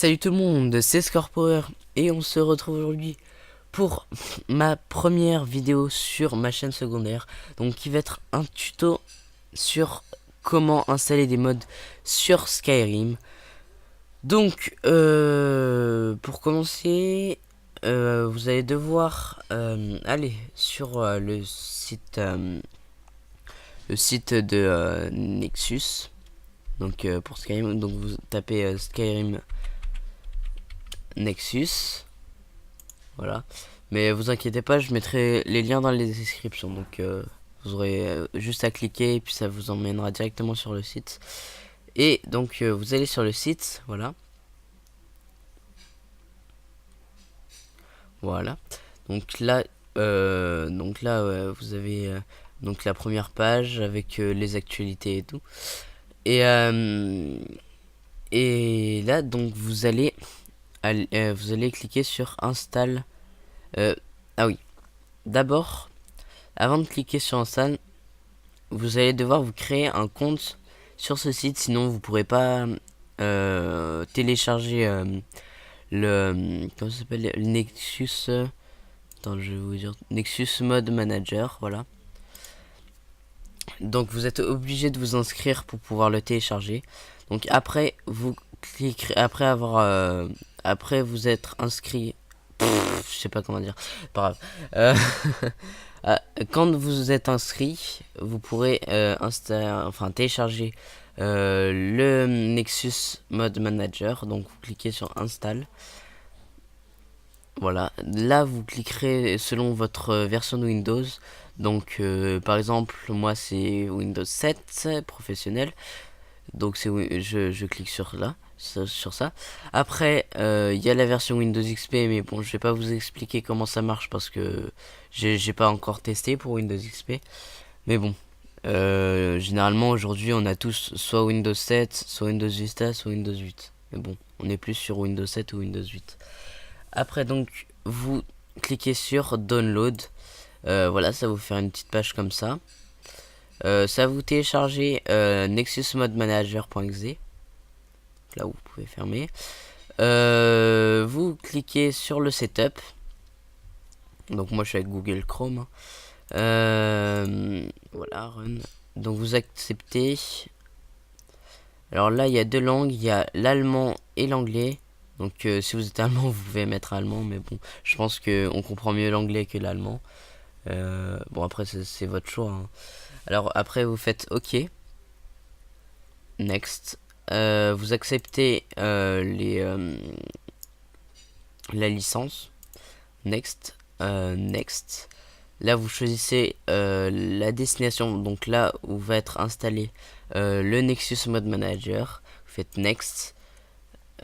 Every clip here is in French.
Salut tout le monde, c'est Scorpower et on se retrouve aujourd'hui pour ma première vidéo sur ma chaîne secondaire, donc qui va être un tuto sur comment installer des mods sur Skyrim. Donc pour commencer, vous allez devoir aller sur le site de Nexus. Donc pour Skyrim, donc vous tapez Skyrim Nexus, voilà. Mais vous inquiétez pas, je mettrai les liens dans les descriptions. Donc vous aurez juste à cliquer et puis ça vous emmènera directement sur le site. Et donc vous allez sur le site, voilà. Voilà. Donc là, vous avez donc la première page avec les actualités et tout. Et là, donc vous allez cliquer sur install. Ah oui. D'abord, avant de cliquer sur install, vous allez devoir vous créer un compte sur ce site, sinon vous pourrez pas télécharger comment ça s'appelle, le Nexus. Attends, je vais vous dire Nexus Mod Manager, voilà. Donc vous êtes obligé de vous inscrire pour pouvoir le télécharger. Donc après vous cliquerez après vous être inscrit. Je sais pas comment dire. Pas grave. Quand vous êtes inscrit, vous pourrez télécharger le Nexus Mod Manager. Donc vous cliquez sur Install. Voilà, là vous cliquerez selon votre version de Windows. Donc par exemple moi c'est Windows 7 professionnel. Donc je clique sur ça. Après il y a la version Windows XP, mais bon je vais pas vous expliquer comment ça marche parce que j'ai pas encore testé pour Windows XP. Mais bon, généralement aujourd'hui on a tous soit Windows 7, soit Windows Vista, soit Windows 8. Mais bon, on est plus sur Windows 7 ou Windows 8. Après donc vous cliquez sur Download. Voilà, ça va vous faire une petite page comme ça. Ça va vous télécharger nexusmodmanager.exe. Là où vous pouvez fermer. Vous cliquez sur le setup. Donc moi je suis avec Google Chrome. Voilà, run. Donc vous acceptez. Alors là il y a deux langues, il y a l'allemand et l'anglais. Donc si vous êtes allemand vous pouvez mettre allemand, mais bon je pense qu'on comprend mieux l'anglais que l'allemand. Bon après c'est votre choix hein. Alors après vous faites OK, next. Vous acceptez la licence, next, next. Là vous choisissez la destination, donc là où va être installé le Nexus Mod Manager. Vous faites next.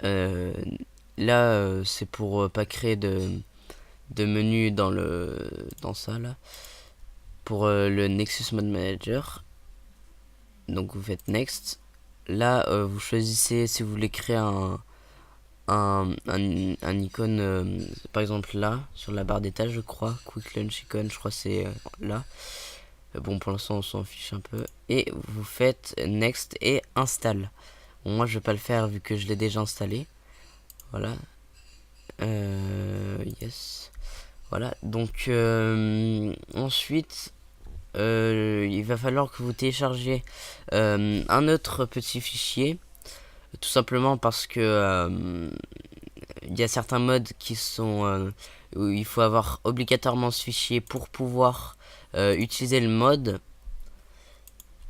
Là c'est pour pas créer de menu dans ça là. Pour le Nexus Mod Manager, donc vous faites next. Là vous choisissez si vous voulez créer un icône, par exemple là sur la barre d'étage je crois, Quick Launch Icon, je crois c'est là. Bon pour l'instant on s'en fiche un peu. Et vous faites next et install. Bon, moi je vais pas le faire vu que je l'ai déjà installé. Voilà. Yes. Voilà, donc ensuite il va falloir que vous téléchargez un autre petit fichier, tout simplement parce que il y a certains modes qui sont où il faut avoir obligatoirement ce fichier pour pouvoir utiliser le mode.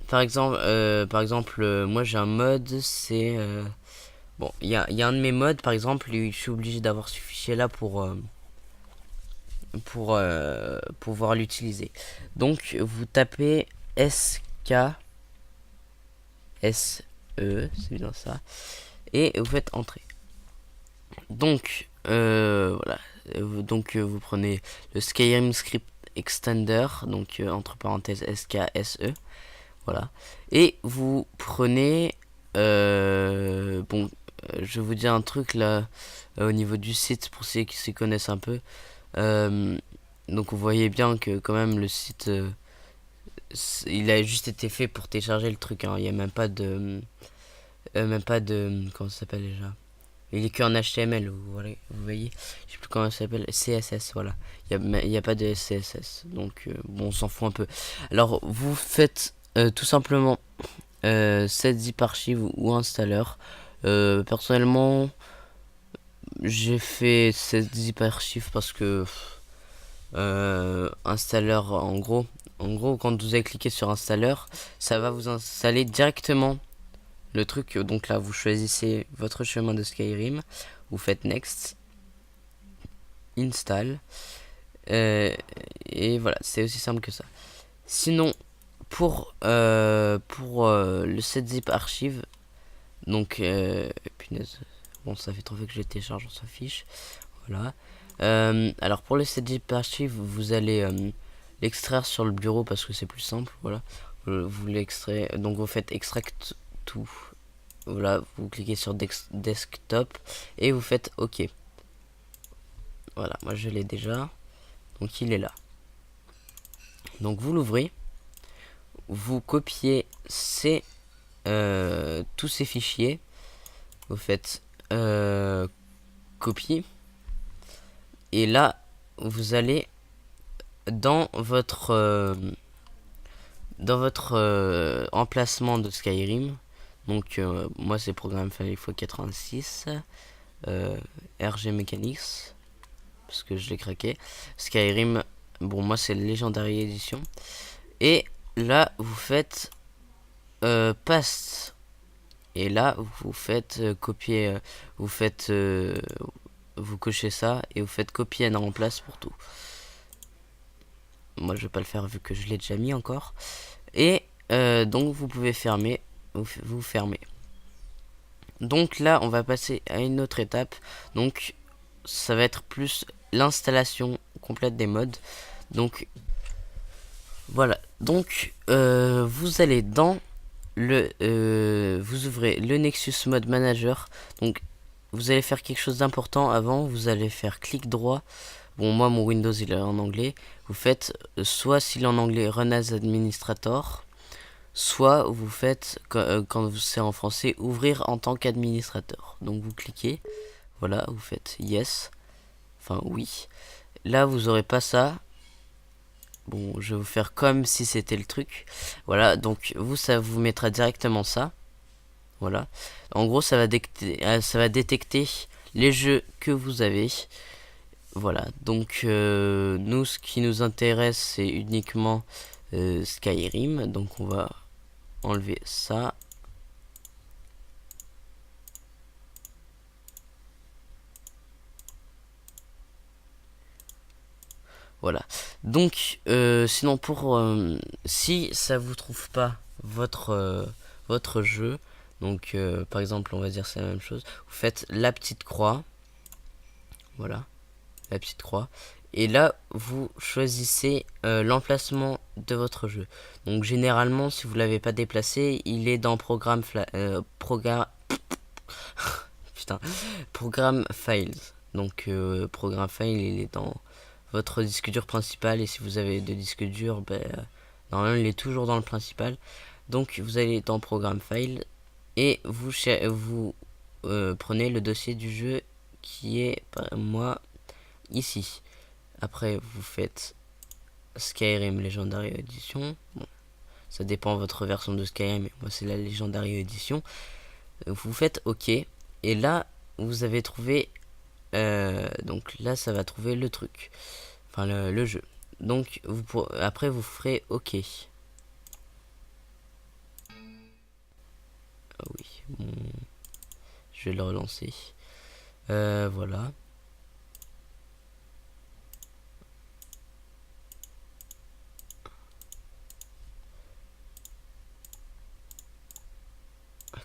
Par exemple, moi j'ai un mode, c'est bon, il y a un de mes modes par exemple, je suis obligé d'avoir ce fichier là pour pouvoir l'utiliser. Donc vous tapez SKSE, c'est bien ça, et vous faites entrer. Donc voilà, vous prenez le Skyrim Script Extender, donc entre parenthèses SKSE, voilà, et vous prenez je vais vous dire un truc là au niveau du site pour ceux qui s'y connaissent un peu. Donc vous voyez bien que quand même le site il a juste été fait pour télécharger le truc hein. Il n'y a même pas de comment ça s'appelle déjà, Il est qu'en HTML, vous voyez. Je sais plus comment ça s'appelle. CSS, voilà. Il y a pas de CSS. Donc, bon, on s'en fout un peu. Alors, vous faites tout simplement set zip archive ou installeur. Personnellement, j'ai fait set zip archive parce que installeur, en gros, quand vous avez cliqué sur installeur, ça va vous installer directement le truc. Donc là, vous choisissez votre chemin de Skyrim, vous faites next, install, et voilà, c'est aussi simple que ça. Sinon, pour le setzip archive, donc punaise, bon, ça fait 3 fois que je le télécharge, on s'en fiche. Voilà. Alors pour le setzip archive, vous allez l'extraire sur le bureau parce que c'est plus simple. Voilà. Vous l'extraire, donc vous faites extract tout. Voilà, vous cliquez sur desktop et vous faites OK. Voilà, moi je l'ai déjà. Donc il est là. Donc vous l'ouvrez. Vous copiez tous ces fichiers. Vous faites copie. Et là, vous allez dans votre emplacement de Skyrim. Donc moi c'est programme file x86, RG Mechanics, parce que je l'ai craqué. Skyrim, bon moi c'est Legendary Edition. Et là vous faites paste. Et là vous faites copier, vous cochez ça et vous faites copier and remplace pour tout. Moi je vais pas le faire vu que je l'ai déjà mis encore. Et donc vous pouvez fermer, vous fermez. Donc là on va passer à une autre étape. Donc ça va être plus l'installation complète des mods. Donc voilà. Donc vous allez dans vous ouvrez le Nexus Mod Manager. Donc vous allez faire quelque chose d'important avant. Vous allez faire clic droit. Bon, moi mon Windows il est en anglais. Vous faites soit s'il est en anglais Run as Administrator, soit vous faites quand c'est en français ouvrir en tant qu'administrateur. Donc vous cliquez, voilà, vous faites yes, enfin oui. Là vous aurez pas ça. Bon, je vais vous faire comme si c'était le truc. Voilà, donc vous ça vous mettra directement ça. Voilà. En gros ça va détecter les jeux que vous avez. Voilà, donc nous ce qui nous intéresse c'est uniquement Skyrim, donc on va enlever ça. Voilà, donc sinon pour si ça vous trouve pas votre jeu, donc par exemple on va dire c'est la même chose, vous faites la petite croix, voilà, la petite croix. Et là, vous choisissez l'emplacement de votre jeu. Donc généralement, si vous l'avez pas déplacé, il est dans programme programme files. Donc programme file, il est dans votre disque dur principal. Et si vous avez deux disques durs, normalement, il est toujours dans le principal. Donc vous allez dans programme file et vous prenez le dossier du jeu qui est moi ici. Après vous faites Skyrim Legendary Edition. Bon, ça dépend de votre version de Skyrim, mais moi c'est la Legendary Edition. Vous faites OK. Et là vous avez trouvé donc là ça va trouver le truc. Enfin le jeu. Donc après vous ferez OK. Ah oui, bon, je vais le relancer. Voilà.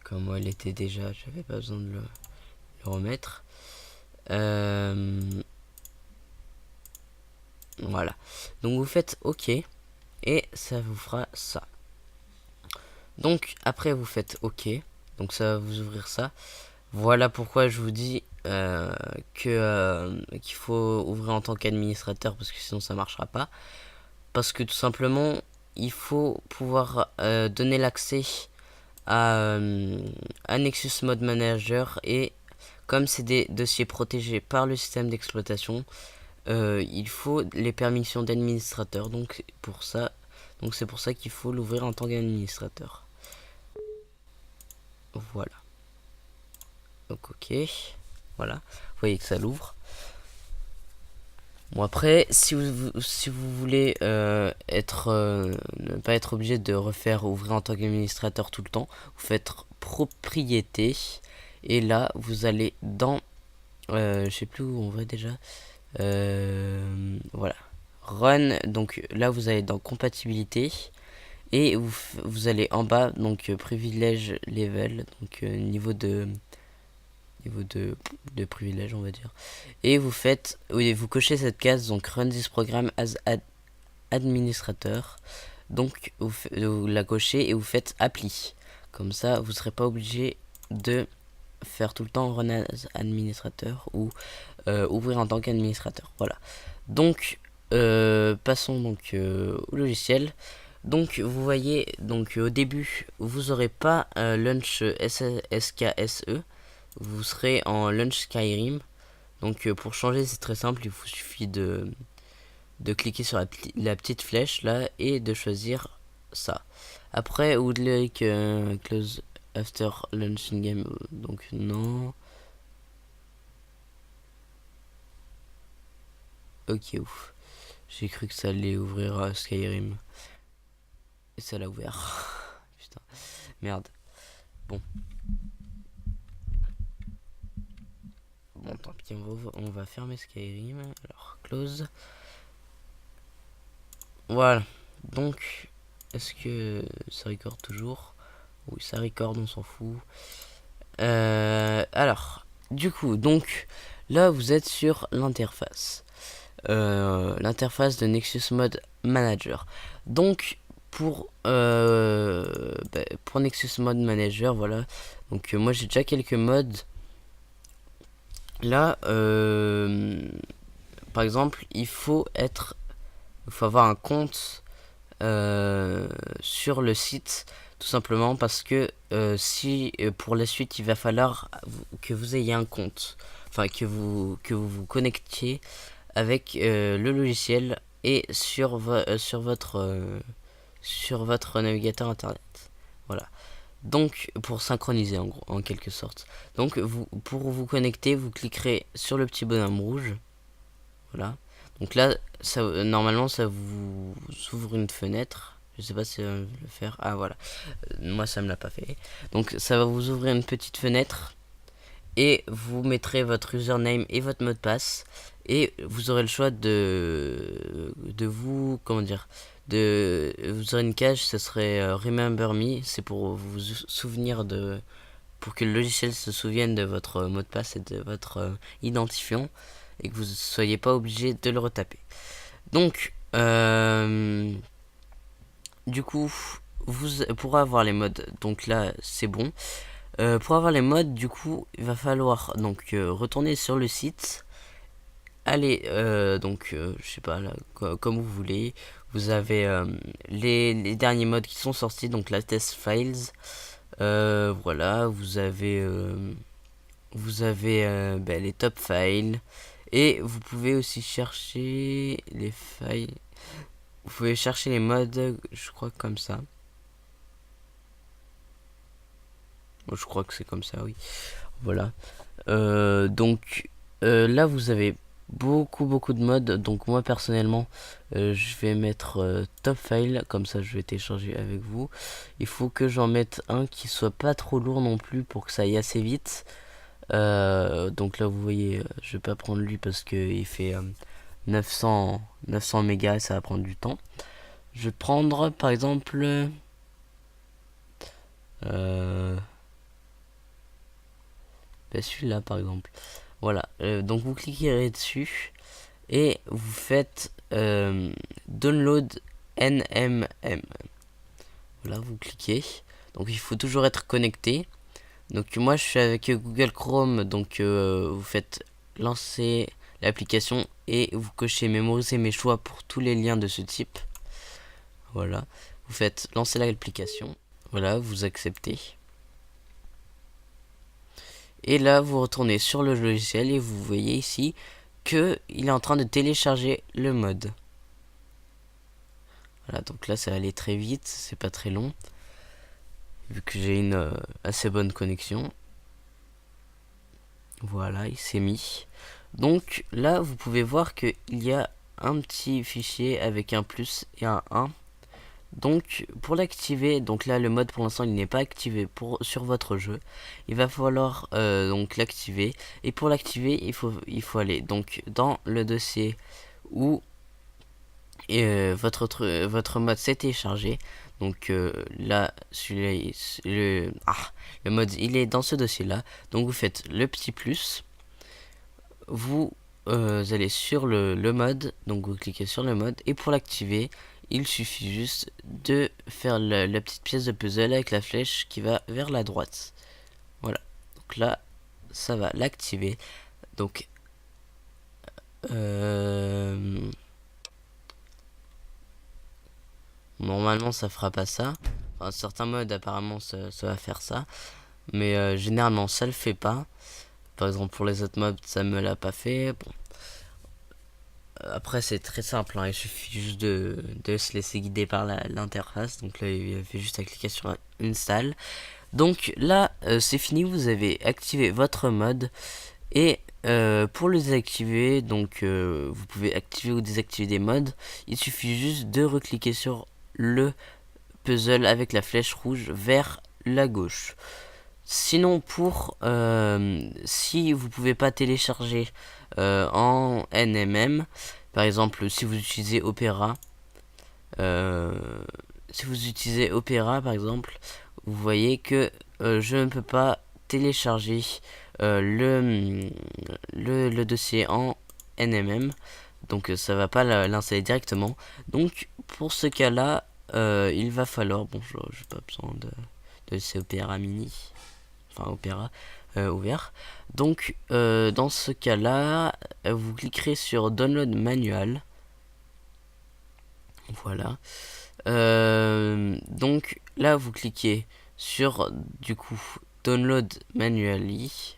Comme moi, elle était déjà, j'avais pas besoin de le remettre. Voilà. Donc vous faites OK et ça vous fera ça. Donc après vous faites OK. Donc ça va vous ouvrir ça. Voilà pourquoi je vous dis qu'il faut ouvrir en tant qu'administrateur parce que sinon ça marchera pas. Parce que tout simplement il faut pouvoir donner l'accès à Nexus Mod Manager et comme c'est des dossiers protégés par le système d'exploitation, il faut les permissions d'administrateur. Donc c'est pour ça qu'il faut l'ouvrir en tant qu'administrateur. Voilà. Donc ok. Voilà. Vous voyez que ça l'ouvre. Bon après, si vous voulez ne pas être obligé de refaire ouvrir en tant qu'administrateur tout le temps, vous faites propriété et là vous allez dans je sais plus où on va déjà. Voilà. Run, donc là vous allez dans compatibilité et vous allez en bas, donc privilège level, donc niveau de privilège, on va dire. Et vous faites, oui, vous cochez cette case, donc run this program as administrateur. Donc vous la cochez et vous faites appli. Comme ça, vous ne serez pas obligé de faire tout le temps run as administrateur ou ouvrir en tant qu'administrateur. Voilà. Donc passons donc au logiciel. Donc vous voyez, donc au début vous aurez pas launch SKSE, vous serez en launch Skyrim. Donc pour changer c'est très simple, il vous suffit de cliquer sur la petite flèche là et de choisir ça. Après would like close after launching game, donc non. Ok, ouf. J'ai cru que ça allait ouvrir Skyrim. Et ça l'a ouvert. Putain. Merde. Bon. Bon, tant pis, on va fermer Skyrim. Alors, close. Voilà. Donc, est-ce que ça record toujours? Oui, ça record, on s'en fout. Alors, du coup, donc, là, vous êtes sur l'interface. L'interface de Nexus Mod Manager. Donc, pour Nexus Mod Manager, voilà. Donc, moi, j'ai déjà quelques mods. Là, par exemple, il faut avoir un compte sur le site, tout simplement parce que si pour la suite il va falloir que vous ayez un compte, enfin que vous connectiez avec le logiciel et sur votre navigateur internet. Voilà. Donc pour synchroniser en quelque sorte. Donc pour vous connecter, vous cliquerez sur le petit bonhomme rouge. Voilà. Donc là, normalement ça vous ouvre une fenêtre. Je sais pas si ça va le faire. Ah voilà. Moi ça me l'a pas fait. Donc ça va vous ouvrir une petite fenêtre. Et vous mettrez votre username et votre mot de passe. Et vous aurez le choix de vous, comment dire, vous aurez une cage, ce serait Remember Me, c'est pour vous souvenir pour que le logiciel se souvienne de votre mot de passe et de votre identifiant et que vous ne soyez pas obligé de le retaper. Donc, du coup, pour avoir les modes, donc là c'est bon. Pour avoir les modes, du coup, il va falloir donc retourner sur le site. Allez, donc, je sais pas, là, comme vous voulez. Vous avez les derniers modes qui sont sortis, donc la test files. Voilà, vous avez les top files. Et vous pouvez aussi chercher les files. Vous pouvez chercher les modes, je crois comme ça. Je crois que c'est comme ça, oui. Voilà. Donc là, vous avez beaucoup de modes. Donc moi personnellement je vais mettre top file, comme ça je vais télécharger avec vous. Il faut que j'en mette un qui soit pas trop lourd non plus pour que ça aille assez vite. Donc là vous voyez, je vais pas prendre lui parce que il fait 900 mégas et ça va prendre du temps. Je vais prendre par exemple celui-là par exemple. Voilà, donc vous cliquerez dessus et vous faites download NMM. Voilà, vous cliquez. Donc il faut toujours être connecté. Donc moi je suis avec Google Chrome, donc vous faites lancer l'application et vous cochez mémoriser mes choix pour tous les liens de ce type. Voilà, vous faites lancer l'application. Voilà, vous acceptez. Et là, vous retournez sur le logiciel et vous voyez ici que il est en train de télécharger le mode. Voilà, donc là, ça va aller très vite, c'est pas très long, vu que j'ai une assez bonne connexion. Voilà, il s'est mis. Donc là, vous pouvez voir qu'il y a un petit fichier avec un plus et un 1. Donc pour l'activer, donc là le mode pour l'instant il n'est pas activé sur votre jeu. Il va falloir donc l'activer. Et pour l'activer, il faut aller donc dans le dossier où votre mode s'est téléchargé. Donc là, le mode il est dans ce dossier là. Donc vous faites le petit plus. Vous allez sur le mode, donc vous cliquez sur le mode, et pour l'activer, il suffit juste de faire la petite pièce de puzzle avec la flèche qui va vers la droite. Voilà, donc là, ça va l'activer. Donc, normalement, ça fera pas ça. Enfin, certains modes, apparemment, ça va faire ça. Mais généralement, ça le fait pas. Par exemple, pour les autres modes, ça me l'a pas fait. Bon. Après, c'est très simple, hein. Il suffit juste de se laisser guider par l'interface. Donc là, il fait juste à cliquer sur Install. Donc là, c'est fini, vous avez activé votre mode. Et pour le désactiver, donc vous pouvez activer ou désactiver des modes. Il suffit juste de recliquer sur le puzzle avec la flèche rouge vers la gauche. Sinon, si vous pouvez pas télécharger en NMM, par exemple, si vous utilisez Opera, par exemple, vous voyez que je ne peux pas télécharger le dossier en NMM, donc ça va pas l'installer directement. Donc pour ce cas-là, il va falloir, bon, je n'ai pas besoin de ces Opera Mini, enfin Opera ouvert. Donc dans ce cas-là, vous cliquerez sur Download Manual. Voilà. Donc là, vous cliquez sur du coup Download Manually.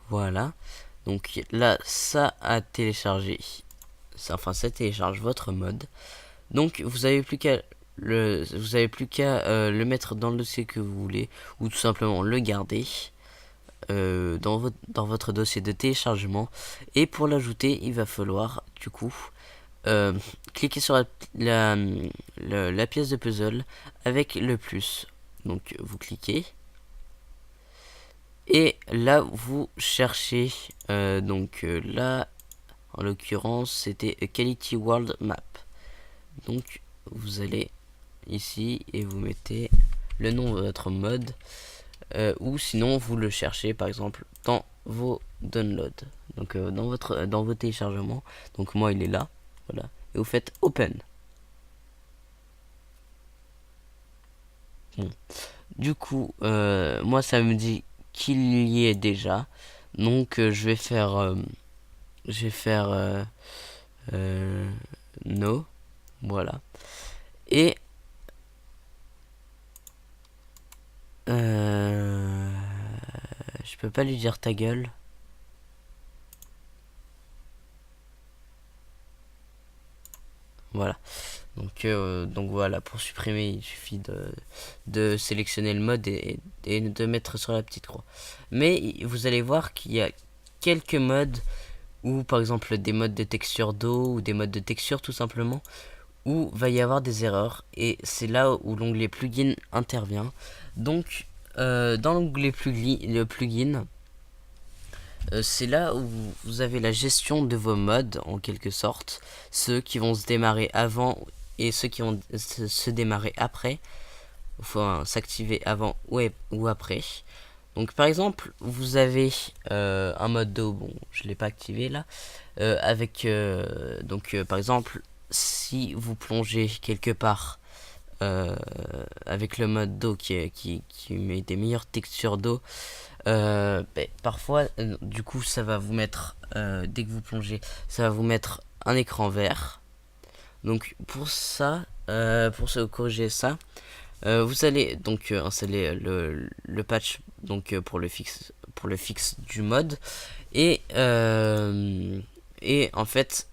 Voilà. Donc là, ça a téléchargé. Ça télécharge votre mode. Donc vous avez plus qu'à le mettre dans le dossier que vous voulez, ou tout simplement le garder dans votre dossier de téléchargement. Et pour l'ajouter, il va falloir du coup cliquez sur la pièce de puzzle avec le plus. Donc vous cliquez. Et là vous cherchez. Là, en l'occurrence, c'était Quality World Map. Donc vous allez ici et vous mettez le nom de votre mode. Ou sinon vous le cherchez par exemple dans vos downloads. Donc dans vos téléchargements. Donc moi il est là. Voilà. Et vous faites Open. Bon. Du coup, moi ça me dit qu'il y est déjà. Donc je vais faire No. Voilà. Et je peux pas lui dire ta gueule. Voilà. Donc voilà, pour supprimer, il suffit de sélectionner le mode et de mettre sur la petite croix. Mais vous allez voir qu'il y a quelques modes, ou par exemple des modes de texture d'eau, ou des modes de texture tout simplement, où va y avoir des erreurs. Et c'est là où l'onglet plugin intervient. Donc dans l'onglet plugin, c'est là où vous avez la gestion de vos modes en quelque sorte, ceux qui vont se démarrer avant et ceux qui vont se démarrer après, enfin s'activer avant ou après. Donc par exemple vous avez un mode d'eau, bon je l'ai pas activé là, par exemple si vous plongez quelque part avec le mode d'eau qui met des meilleures textures d'eau, parfois du coup ça va vous mettre dès que vous plongez, ça va vous mettre un écran vert. Donc pour ça, pour se corriger ça, Vous allez donc installer le patch donc pour le fixe du mode et en fait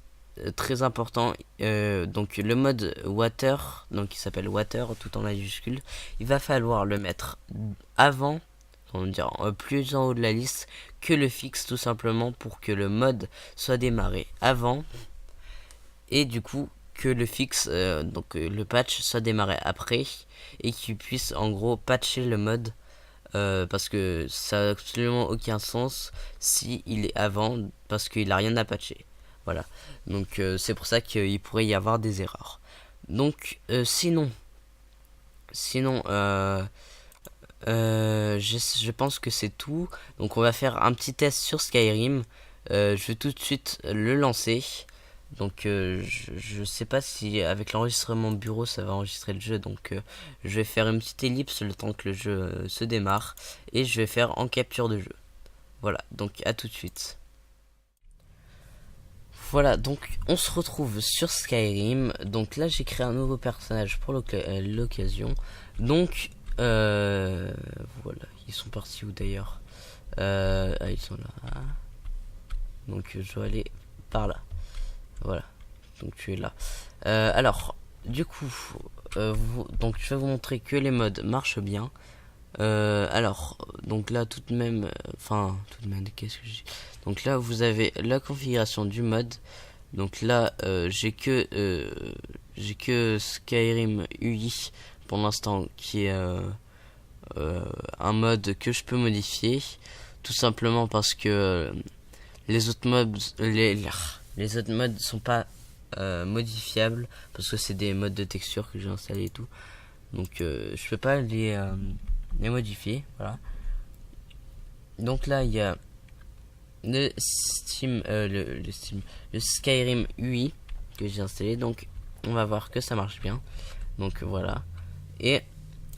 très important, donc le mode water, donc il s'appelle water tout en majuscule, il va falloir le mettre avant, on va dire plus en haut de la liste que le fixe, tout simplement pour que le mode soit démarré avant et du coup que le fixe, le patch soit démarré après et qu'il puisse en gros patcher le mode, parce que ça n'a absolument aucun sens si il est avant, parce qu'il a rien à patcher. Voilà, donc c'est pour ça qu'il pourrait y avoir des erreurs. Donc sinon je pense que c'est tout. Donc on va faire un petit test sur Skyrim. Je vais tout de suite le lancer. Donc je sais pas si avec l'enregistrement bureau ça va enregistrer le jeu. Donc je vais faire une petite ellipse le temps que le jeu se démarre. Et je vais faire en capture de jeu. Voilà, donc à tout de suite. Voilà, donc on se retrouve sur Skyrim. Donc là j'ai créé un nouveau personnage pour l'occasion. Donc voilà, ils sont partis où d'ailleurs? Ils sont là. Donc je dois aller par là. Voilà, donc tu es là. Alors, du coup, donc je vais vous montrer que les modes marchent bien. Alors, donc là tout de même, qu'est-ce que j'ai? Donc là vous avez la configuration du mode. Donc là j'ai que Skyrim UI pour l'instant qui est un mode que je peux modifier, tout simplement parce que les autres modes les autres modes sont pas modifiables parce que c'est des modes de texture que j'ai installé et tout. Donc je peux pas les modifier, voilà. Donc là il y a le Skyrim UI que j'ai installé, donc on va voir que ça marche bien. Donc voilà, et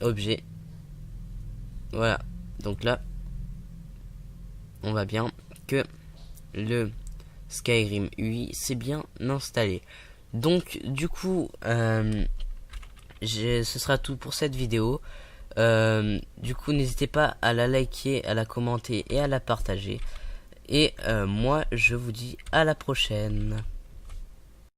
objet, voilà. Donc là on va bien que le Skyrim UI c'est bien installé. Donc du coup ce sera tout pour cette vidéo. Du coup n'hésitez pas à la liker, à la commenter et à la partager. Et moi je vous dis à la prochaine.